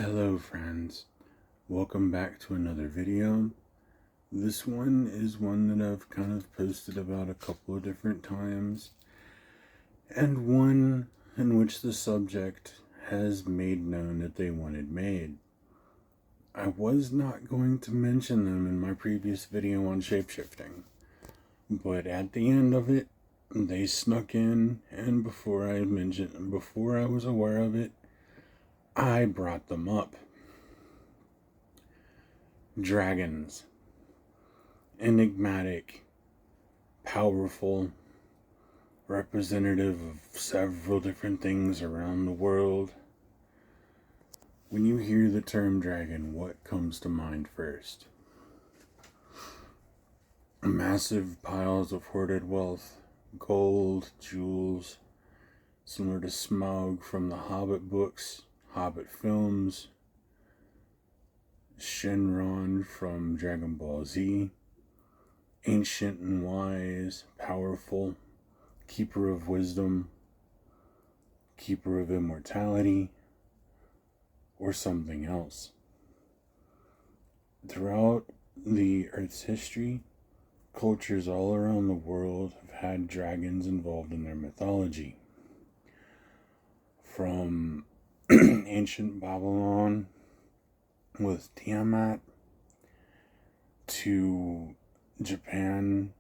Hello friends, welcome back to another video. This one is one that I've kind of posted about a couple of different times, and one in which the subject has made known that they wanted made. I was not going to mention them in my previous video on shapeshifting, but at the end of it, they snuck in, and before I was aware of it, I brought them up. Dragons. Enigmatic, powerful, representative of several different things around the world. When you hear the term dragon, what comes to mind first? Massive piles of hoarded wealth, gold, jewels, similar to Smaug from the Hobbit books, Hobbit films, Shenron from Dragon Ball Z, ancient and wise, powerful, keeper of wisdom, keeper of immortality, or something else. Throughout the Earth's history, cultures all around the world have had dragons involved in their mythology. From ancient Babylon with Tiamat to Japan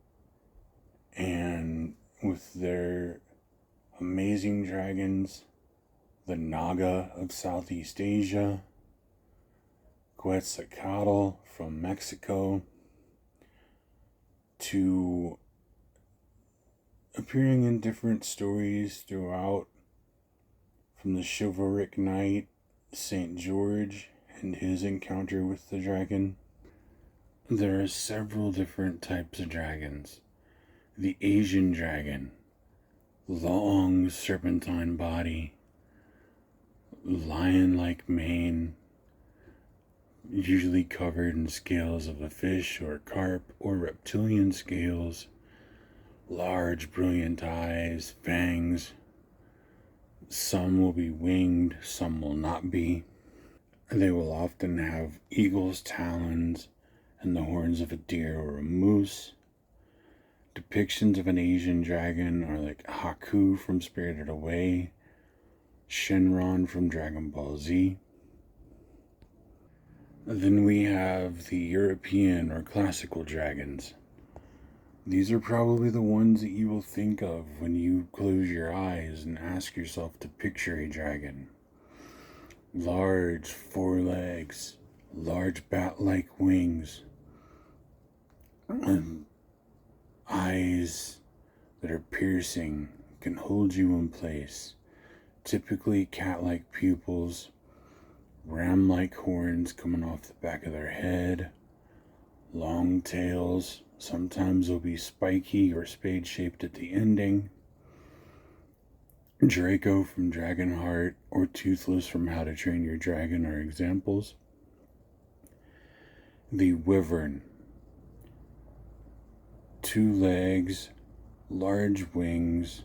and with their amazing dragons, the Naga of Southeast Asia, Quetzalcoatl from Mexico, to appearing in different stories throughout, from the chivalric knight St. George and his encounter with the dragon. There are several different types of dragons. The Asian dragon, long serpentine body, lion-like mane, usually covered in scales of a fish or carp or reptilian scales, large brilliant eyes, fangs. Some will be winged, some will not be. They will often have eagle's talons and the horns of a deer or a moose. Depictions of an Asian dragon are like Haku from Spirited Away, Shenron from Dragon Ball Z. Then we have the European or classical dragons. These are probably the ones that you will think of when you close your eyes and ask yourself to picture a dragon. Large forelegs, large bat-like wings, and eyes that are piercing, can hold you in place. Typically cat-like pupils, ram-like horns coming off the back of their head, long tails. Sometimes they'll be spiky or spade-shaped at the ending. Draco from Dragonheart or Toothless from How to Train Your Dragon are examples. The Wyvern. 2 legs, large wings.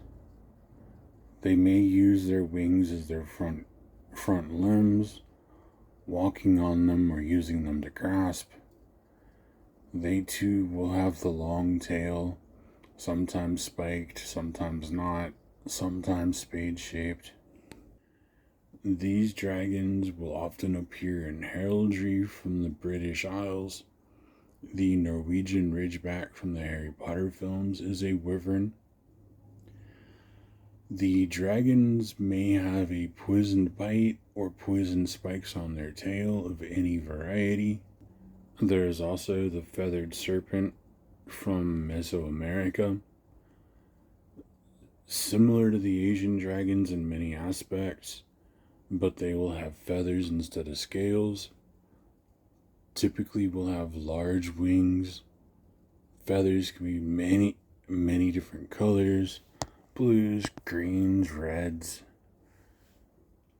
They may use their wings as their front limbs, walking on them or using them to grasp. They too will have the long tail, sometimes spiked, sometimes not, sometimes spade-shaped. These dragons will often appear in heraldry from the British Isles. The Norwegian Ridgeback from the Harry Potter films is a wyvern. The dragons may have a poisoned bite or poisoned spikes on their tail of any variety. There is also the feathered serpent from Mesoamerica. Similar to the Asian dragons in many aspects, but they will have feathers instead of scales. Typically will have large wings. Feathers can be many different colors. Blues, greens, reds.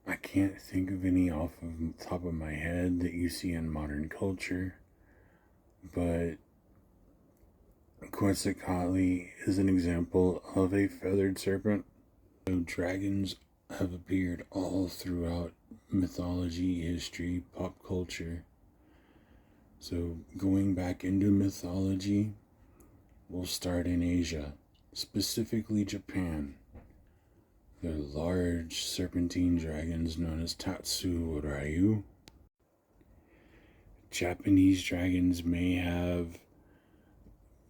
I can't think of any off of the top of my head that you see in modern culture, but Quetzalcoatl is an example of a feathered serpent. So dragons have appeared all throughout mythology, history, pop culture. So, going back into mythology, we'll start in Asia, specifically Japan. They're large serpentine dragons known as Tatsu Ryu. Japanese dragons may have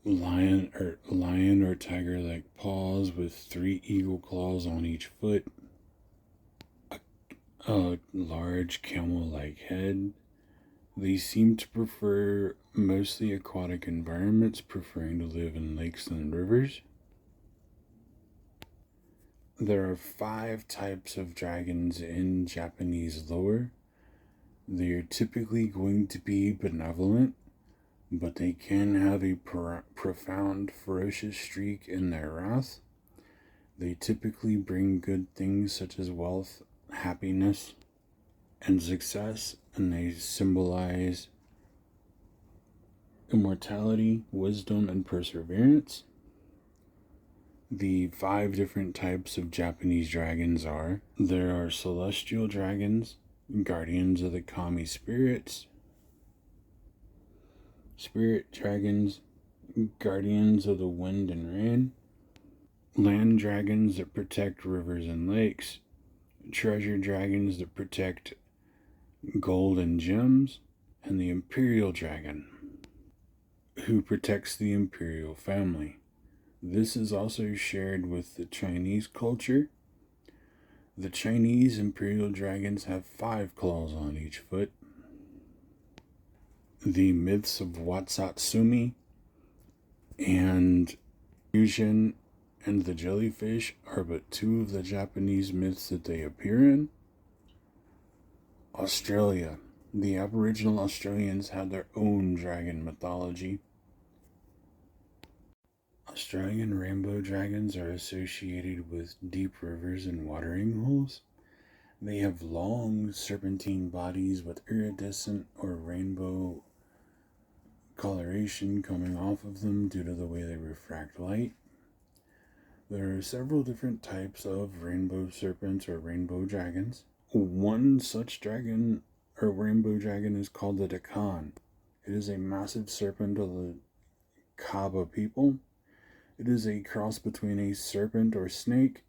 lion or tiger-like paws with 3 eagle claws on each foot, a large camel-like head. They seem to prefer mostly aquatic environments, preferring to live in lakes and rivers. There are 5 types of dragons in Japanese lore. They are typically going to be benevolent, but they can have a profound, ferocious streak in their wrath. They typically bring good things such as wealth, happiness, and success, and they symbolize immortality, wisdom, and perseverance. The 5 different types of Japanese dragons are: there are celestial dragons, guardians of the kami spirits, spirit dragons, guardians of the wind and rain, land dragons that protect rivers and lakes, treasure dragons that protect gold and gems, and the imperial dragon, who protects the imperial family. This is also shared with the Chinese culture. The Chinese imperial dragons have 5 claws on each foot. The myths of Watsatsumi and Fusion and the jellyfish are but 2 of the Japanese myths that they appear in. Australia. The Aboriginal Australians have their own dragon mythology. Australian rainbow dragons are associated with deep rivers and watering holes. They have long serpentine bodies with iridescent or rainbow coloration coming off of them due to the way they refract light. There are several different types of rainbow serpents or rainbow dragons. One such dragon or rainbow dragon is called the Deccan. It is a massive serpent of the Kaba people. It is a cross between a serpent or snake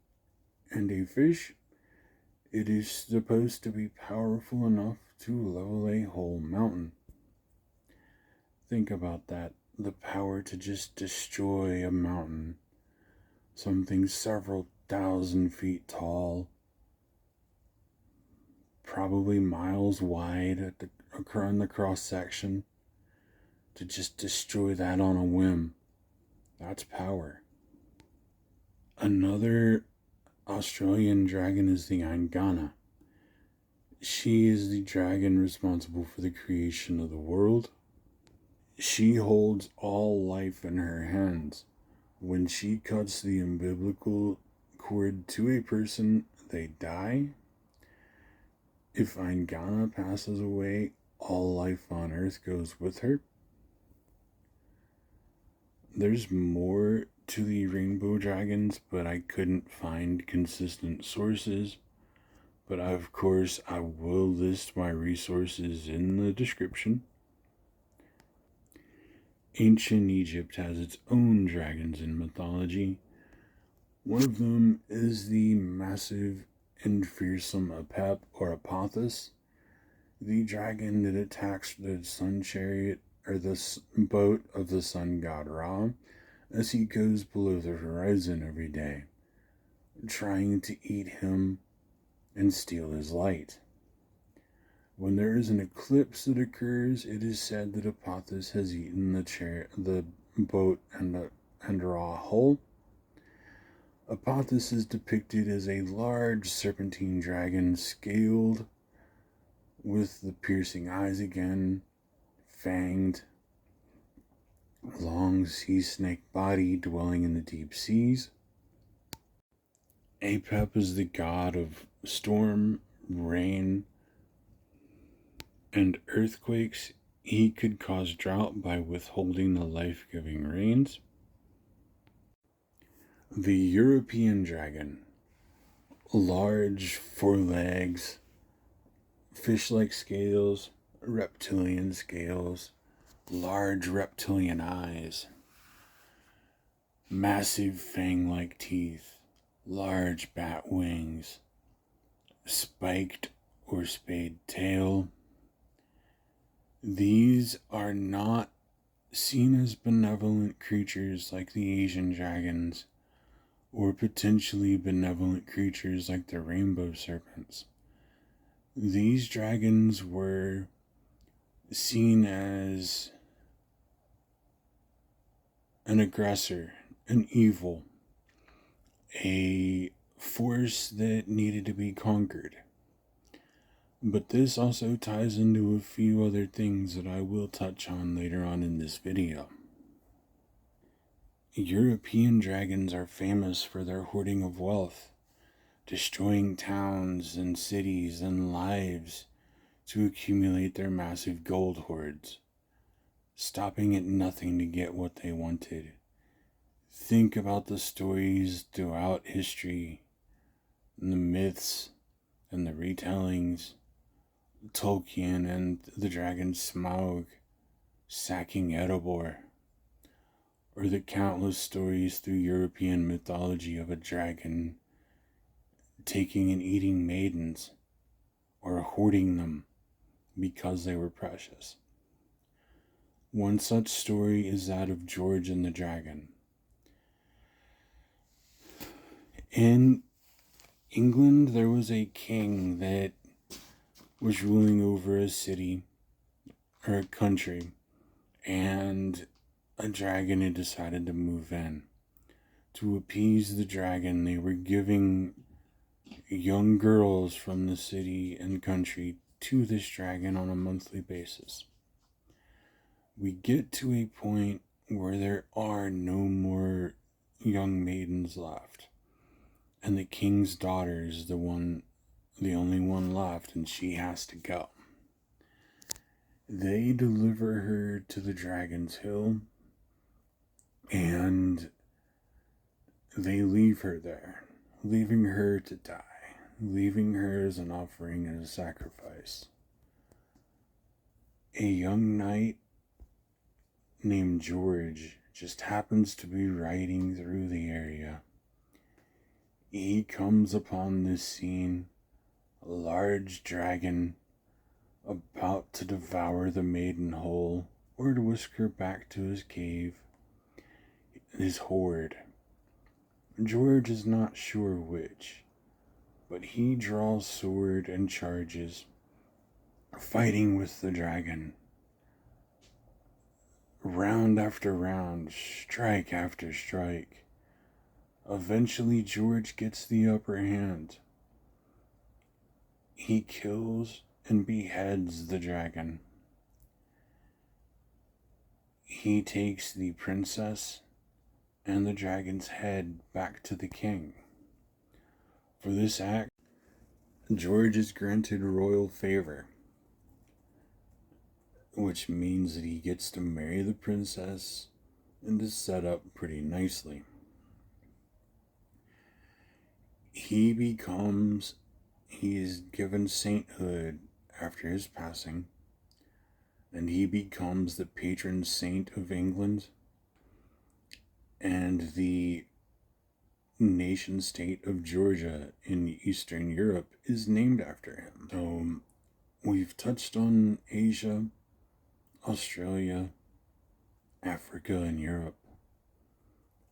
and a fish. It is supposed to be powerful enough to level a whole mountain. Think about that. The power to just destroy a mountain. Something several thousand feet tall, probably miles wide in the cross section, to just destroy that on a whim. That's power. Another Australian dragon is the Angana. She is the dragon responsible for the creation of the world. She holds all life in her hands. When she cuts the umbilical cord to a person, they die. If Angana passes away, all life on Earth goes with her. There's more to the rainbow dragons, but I couldn't find consistent sources. But of course, I will list my resources in the description. Ancient Egypt has its own dragons in mythology. One of them is the massive and fearsome Apep or Apophis, the dragon that attacks the sun chariot or the boat of the sun god Ra as he goes below the horizon every day, trying to eat him and steal his light. When there is an eclipse that occurs, it is said that Apophis has eaten the boat and Ra whole. Apophis is depicted as a large serpentine dragon, scaled, with the piercing eyes again, fanged, long sea snake body dwelling in the deep seas. Apep is the god of storm, rain, and earthquakes. He could cause drought by withholding the life-giving rains. The European dragon, large forelegs, fish-like scales, reptilian scales, large reptilian eyes, massive fang-like teeth, large bat wings, spiked or spade tail. These are not seen as benevolent creatures like the Asian dragons, or potentially benevolent creatures like the rainbow serpents. These dragons were seen as an aggressor, an evil, a force that needed to be conquered. But this also ties into a few other things that I will touch on later on in this video. European dragons are famous for their hoarding of wealth, destroying towns and cities and lives to accumulate their massive gold hoards, stopping at nothing to get what they wanted. Think about the stories throughout history, and the myths and the retellings, Tolkien and the dragon Smaug sacking Erebor, or the countless stories through European mythology of a dragon taking and eating maidens or hoarding them because they were precious. One such story is that of George and the Dragon. In England, there was a king that was ruling over a city or a country, and a dragon had decided to move in. To appease the dragon, they were giving young girls from the city and country to this dragon on a monthly basis. We get to a point where there are no more young maidens left, and the king's daughter is the only one left, and she has to go. They deliver her to the Dragon's Hill, and they leave her there, leaving her to die, leaving her as an offering and a sacrifice. A young knight named George just happens to be riding through the area. He comes upon this scene, a large dragon about to devour the maiden whole, or to whisk her back to his cave, his hoard. George is not sure which, but he draws sword and charges, fighting with the dragon. Round after round, strike after strike. Eventually, George gets the upper hand. He kills and beheads the dragon. He takes the princess and the dragon's head back to the king. For this act, George is granted royal favor, which means that he gets to marry the princess and is set up pretty nicely. He is given sainthood after his passing, and he becomes the patron saint of England, and the nation state of Georgia in Eastern Europe is named after him. So we've touched on Asia, Australia, Africa, and Europe.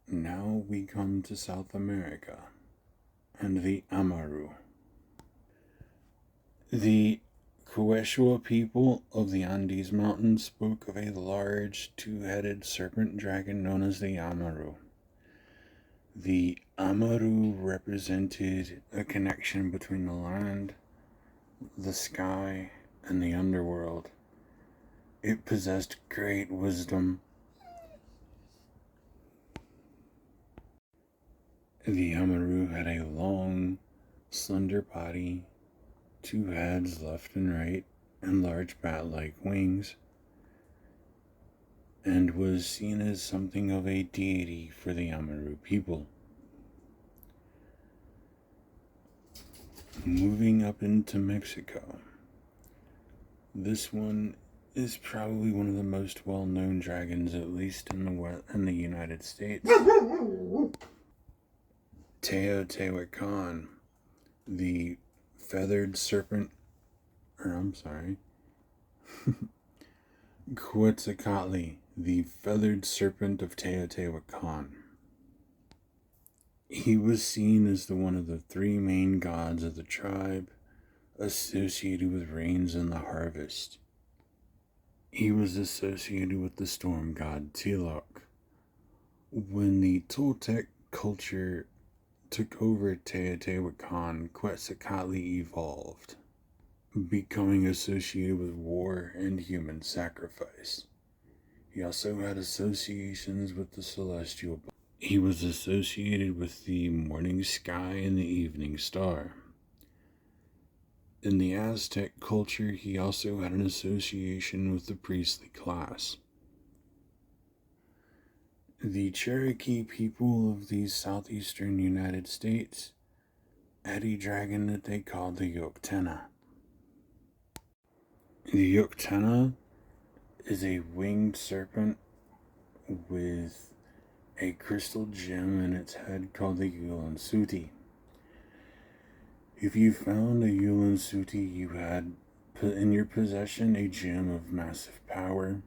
Now we come to South America and the Amaru. The Quechua people of the Andes Mountains spoke of a large two-headed serpent dragon known as the Amaru. The Amaru represented a connection between the land, the sky, and the underworld. It possessed great wisdom. The Amaru had a long, slender body, two heads left and right, and large bat-like wings, and was seen as something of a deity for the Amaru people. Moving up into Mexico. This one is probably one of the most well-known dragons, at least in the United States. Teotihuacan, the feathered serpent, Quetzalcoatl, the feathered serpent of Teotihuacan. He was seen as one of the three main gods of the tribe, associated with rains and the harvest. He was associated with the storm god Tlaloc. When the Toltec culture took over Teotihuacan, Quetzalcoatl evolved, becoming associated with war and human sacrifice. He also had associations with the celestial body. He was associated with the morning sky and the evening star. In the Aztec culture, he also had an association with the priestly class. The Cherokee people of the southeastern United States had a dragon that they called the Yoktena. The Yoktena is a winged serpent with a crystal gem in its head called the Ulansuti. If you found a Ulansuti, you had put in your possession a gem of massive power,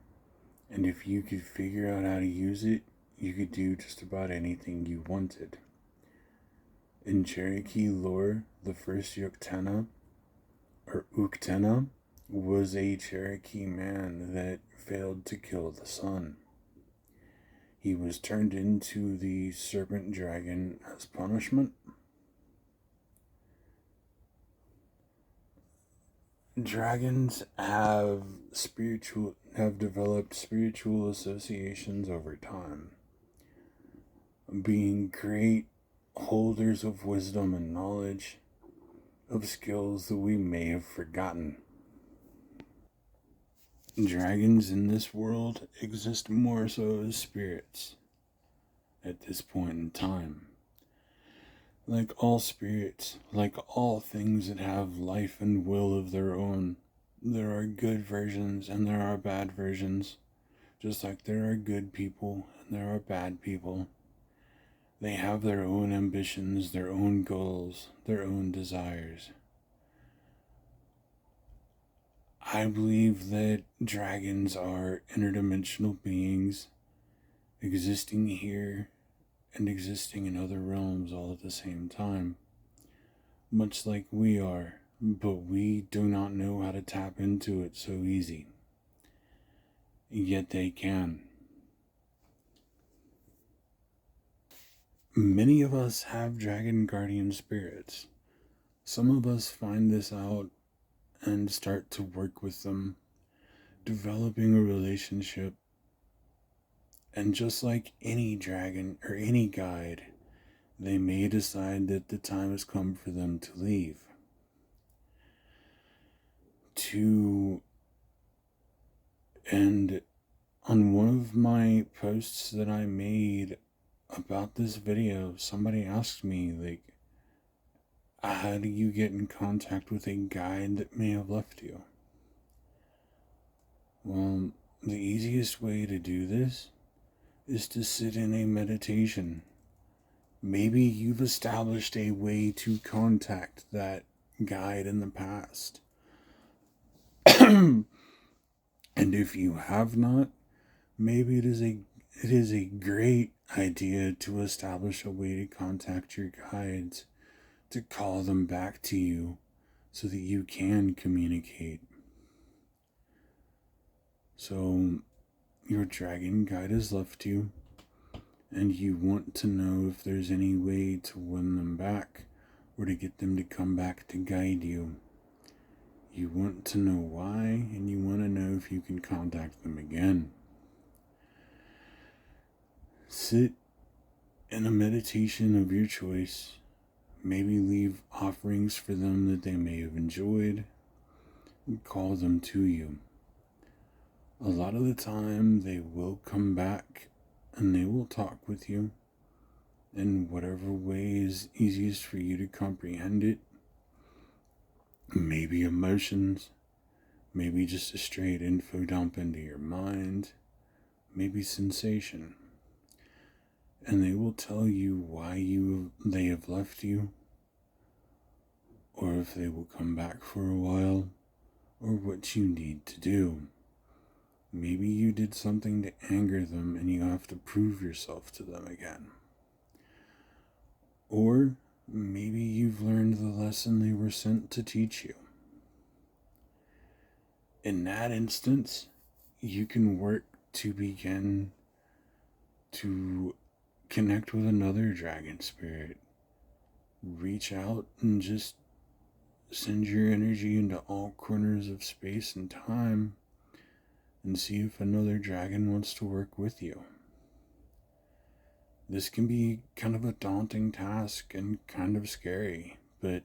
and if you could figure out how to use it, you could do just about anything you wanted. In Cherokee lore, the first Yoktena, or Uktena, was a Cherokee man that failed to kill the sun. He was turned into the serpent dragon as punishment. Dragons have developed spiritual associations over time, being great holders of wisdom and knowledge, of skills that we may have forgotten. Dragons in this world exist more so as spirits at this point in time. Like all spirits, like all things that have life and will of their own, there are good versions and there are bad versions. Just like there are good people and there are bad people. They have their own ambitions, their own goals, their own desires. I believe that dragons are interdimensional beings existing here and existing in other realms all at the same time, much like we are, but we do not know how to tap into it so easy. Yet they can. Many of us have dragon guardian spirits. Some of us find this out and start to work with them, developing a relationship. And just like any dragon or any guide, they may decide that the time has come for them to leave. And on one of my posts that I made about this video, somebody asked me, like, how do you get in contact with a guide that may have left you? Well, the easiest way to do this is to sit in a meditation. Maybe you've established a way to contact that guide in the past. And if you have not, maybe it is a great idea to establish a way to contact your guides, to call them back to you so that you can communicate. So your dragon guide has left you, and you want to know if there's any way to win them back or to get them to come back to guide you. You want to know why, and you want to know if you can contact them again. Sit in a meditation of your choice. Maybe leave offerings for them that they may have enjoyed, and call them to you. A lot of the time, they will come back and they will talk with you in whatever way is easiest for you to comprehend it. maybe emotions, maybe just a straight info dump into your mind, maybe sensation. And they will tell you why they have left you, or if they will come back for a while, or what you need to do. Maybe you did something to anger them and you have to prove yourself to them again. Or maybe you've learned the lesson they were sent to teach you. In that instance, you can work to begin to connect with another dragon spirit. Reach out and just send your energy into all corners of space and time and see if another dragon wants to work with you. This can be kind of a daunting task and kind of scary, but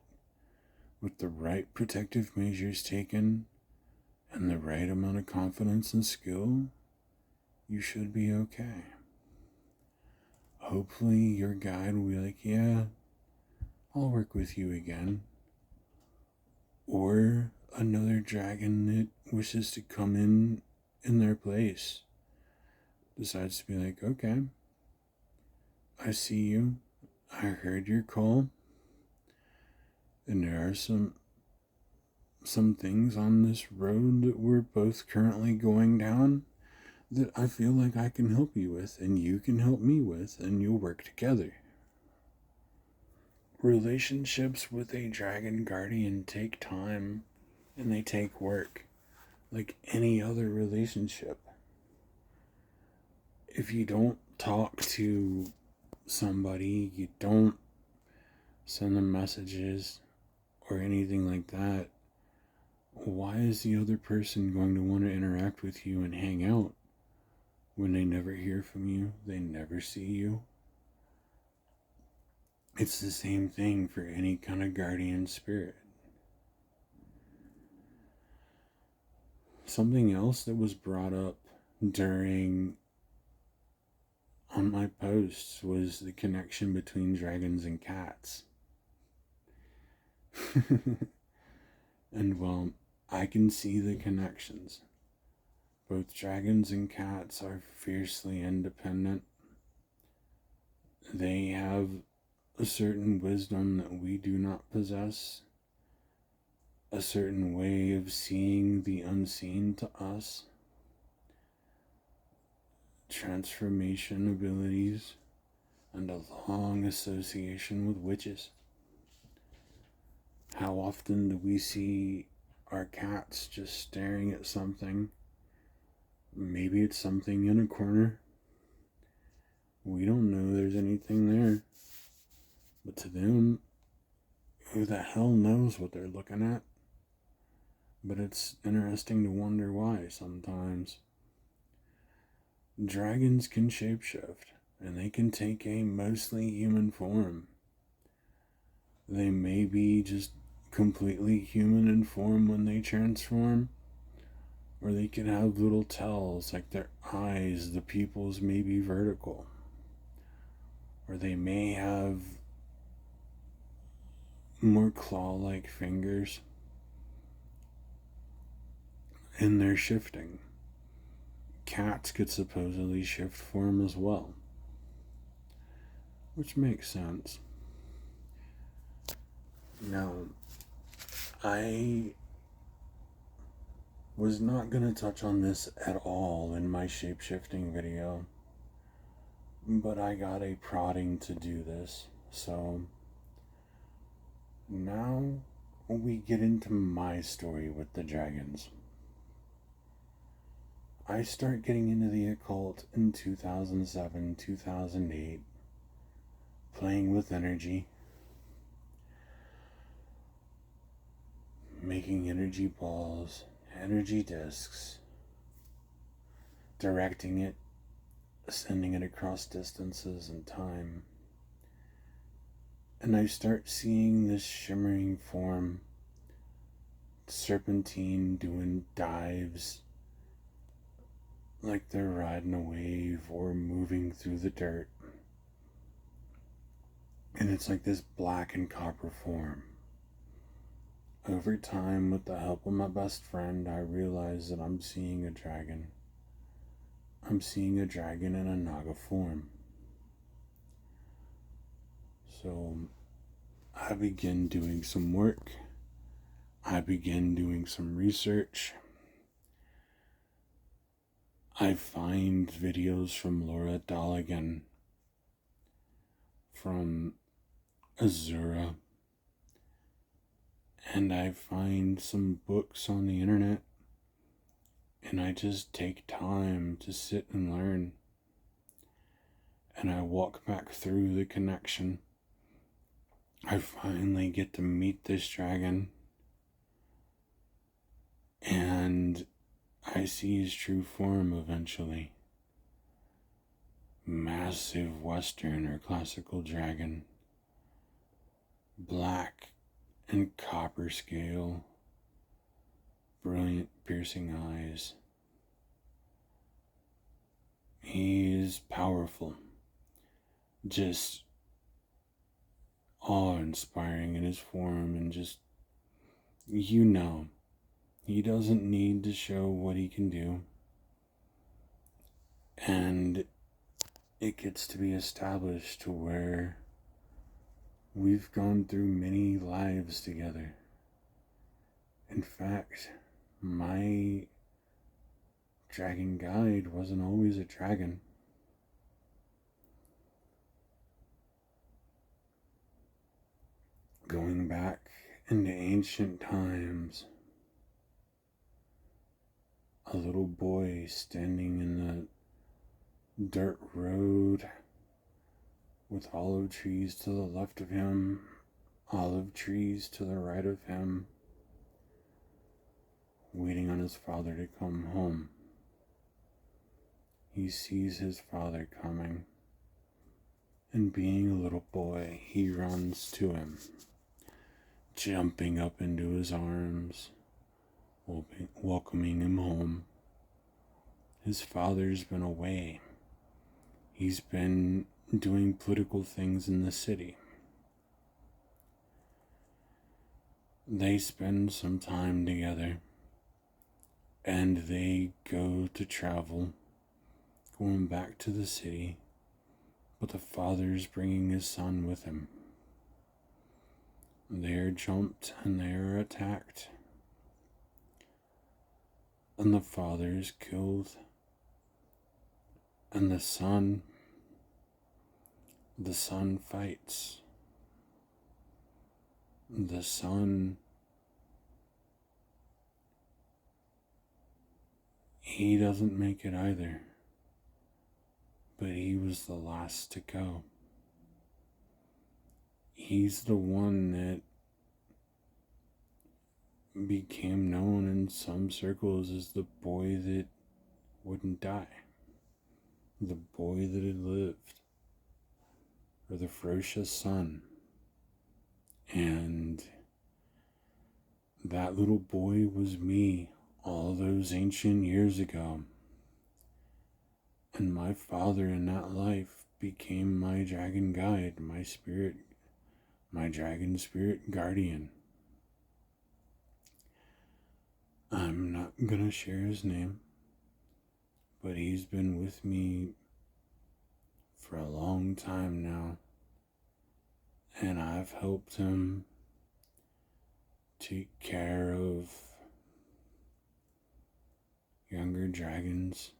with the right protective measures taken and the right amount of confidence and skill, you should be okay. Hopefully your guide will be like, yeah, I'll work with you again. Or another dragon that wishes to come in their place decides to be like, okay, I see you, I heard your call, and there are some things on this road that we're both currently going down that I feel like I can help you with, and you can help me with, and you'll work together. Relationships with a dragon guardian take time, and they take work, like any other relationship. If you don't talk to somebody, you don't send them messages or anything like that, why is the other person going to want to interact with you and hang out when they never hear from you, they never see you? It's the same thing for any kind of guardian spirit. Something else that was brought up during on my posts was the connection between dragons and cats. And well, I can see the connections. Both dragons and cats are fiercely independent. They have a certain wisdom that we do not possess, a certain way of seeing the unseen to us, transformation abilities, and a long association with witches. How often do we see our cats just staring at something? Maybe it's something in a corner. We don't know there's anything there. But to them, who the hell knows what they're looking at? But it's interesting to wonder why sometimes. Dragons can shapeshift, and they can take a mostly human form. They may be just completely human in form when they transform, or they can have little tells like their eyes, the pupils may be vertical, or they may have more claw-like fingers, and they're shifting. Cats could supposedly shift form as well, which makes sense. Now, I was not going to touch on this at all in my shape-shifting video, but I got a prodding to do this, so now we get into my story with the dragons. I start getting into the occult in 2007, 2008, playing with energy, making energy balls, energy discs, directing it, sending it across distances and time. And I start seeing this shimmering form, serpentine, doing dives, like they're riding a wave or moving through the dirt. And it's like this black and copper form. Over time, with the help of my best friend, I realized that I'm seeing a dragon. I'm seeing a dragon in a Naga form. So I begin doing some work. I begin doing some research. I find videos from Laura Dolligan, from Azura, and I find some books on the internet, and I just take time to sit and learn. And I walk back through the connection. I finally get to meet this dragon, and I see his true form eventually. Massive Western or classical dragon, black and copper scale, brilliant piercing eyes. He is powerful, just awe-inspiring in his form, and just, he doesn't need to show what he can do. And it gets to be established to where we've gone through many lives together. In fact, my dragon guide wasn't always a dragon. Going back into ancient times, a little boy standing in the dirt road with olive trees to the left of him, olive trees to the right of him, waiting on his father to come home. He sees his father coming, and being a little boy, he runs to him, jumping up into his arms, welcoming him home. His father's been away. He's been doing political things in the city. They spend some time together, and they go to travel, going back to the city, but the father's bringing his son with him. They are jumped and they are attacked, and the father is killed, and the son fights. The son, he doesn't make it either, but he was the last to go. He's the one that became known in some circles as the boy that wouldn't die, the boy that had lived, or the ferocious son. And that little boy was me all those ancient years ago. And my father in that life became my dragon guide, my dragon spirit guardian. I'm not gonna share his name, but he's been with me for a long time now, and I've helped him take care of younger dragons,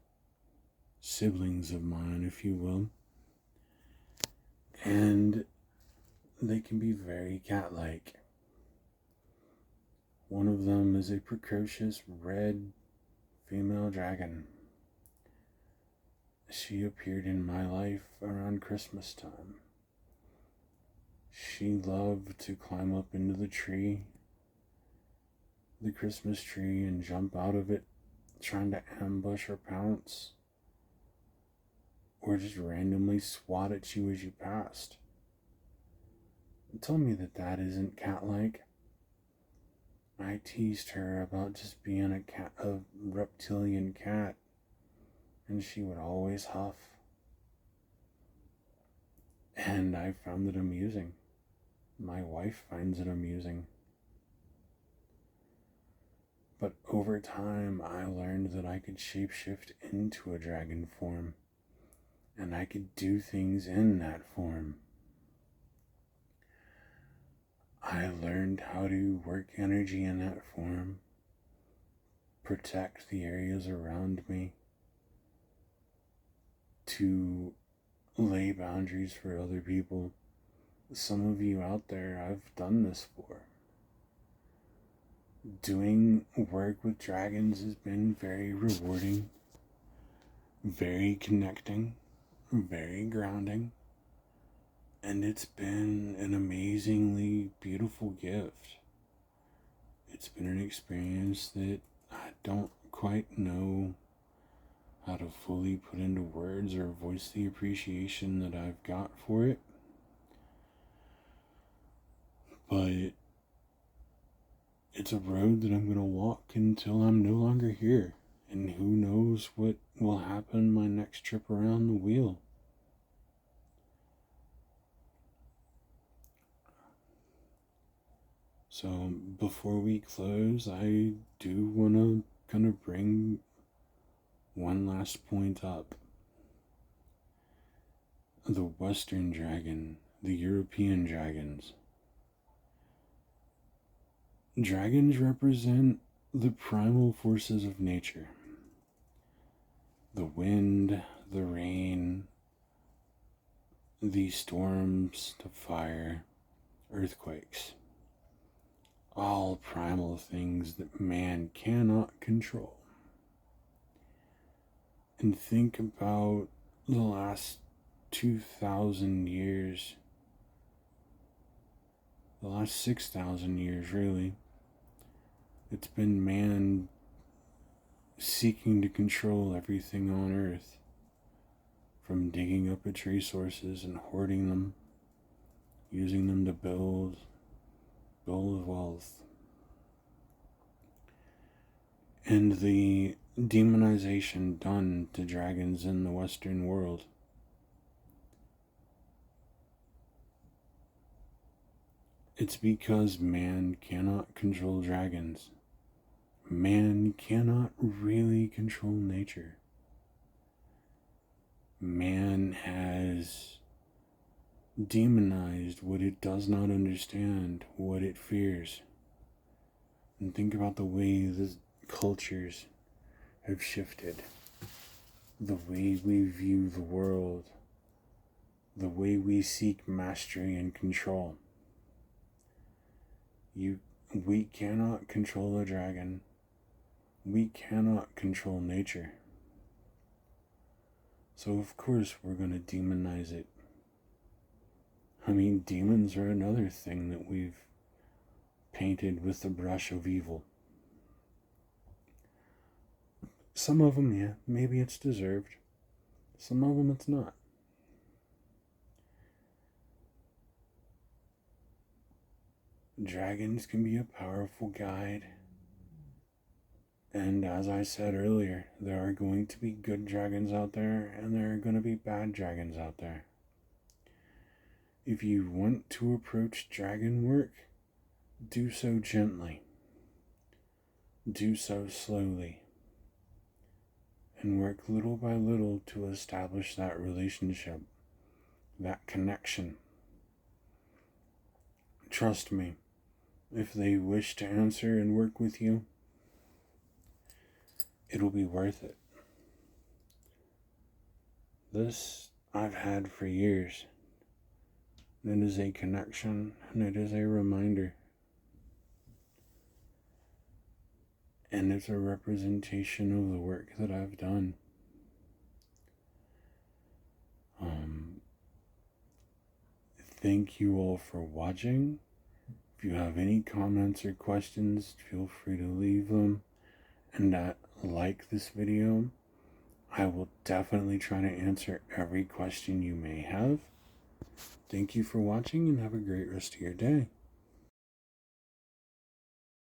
siblings of mine, if you will, and they can be very cat-like. One of them is a precocious red female dragon. She appeared in my life around Christmas time. She loved to climb up into the Christmas tree, and jump out of it, trying to ambush or pounce, or just randomly swat at you as you passed. Tell me that isn't cat-like. I teased her about just being a reptilian cat, and she would always huff. And I found it amusing. My wife finds it amusing. But over time, I learned that I could shapeshift into a dragon form, and I could do things in that form. I learned how to work energy in that form, protect the areas around me, to lay boundaries for other people. Some of you out there, I've done this for. Doing work with dragons has been very rewarding, very connecting, very grounding, and it's been an amazingly beautiful gift. It's been an experience that I don't quite know how to fully put into words or voice the appreciation that I've got for it. But it's a road that I'm going to walk until I'm no longer here. And who knows what will happen my next trip around the wheel. So before we close, I do want to kind of bring one last point up. The Western dragon, the European dragons. Dragons represent the primal forces of nature. The wind, the rain, the storms, the fire, earthquakes. All primal things that man cannot control. And think about the last 2,000 years, the last 6,000 years really. It's been man seeking to control everything on Earth, from digging up its resources and hoarding them, using them to build wealth. And the demonization done to dragons in the Western world. It's because man cannot control dragons. Man cannot really control nature. Man has demonized what it does not understand, what it fears. And think about the way the cultures have shifted, the way we view the world, the way we seek mastery and control. We cannot control a dragon. We cannot control nature. So of course we're going to demonize it. I mean, demons are another thing that we've painted with the brush of evil. Some of them, yeah, maybe it's deserved. Some of them it's not. Dragons can be a powerful guide. And as I said earlier, there are going to be good dragons out there, and there are going to be bad dragons out there. If you want to approach dragon work, do so gently. Do so slowly. And work little by little to establish that relationship, that connection. Trust me, if they wish to answer and work with you, it'll be worth it. This I've had for years. It is a connection, and it is a reminder. And it's a representation of the work that I've done. Thank you all for watching. If you have any comments or questions, feel free to leave them. And like this video. I will definitely try to answer every question you may have. Thank you for watching, and have a great rest of your day.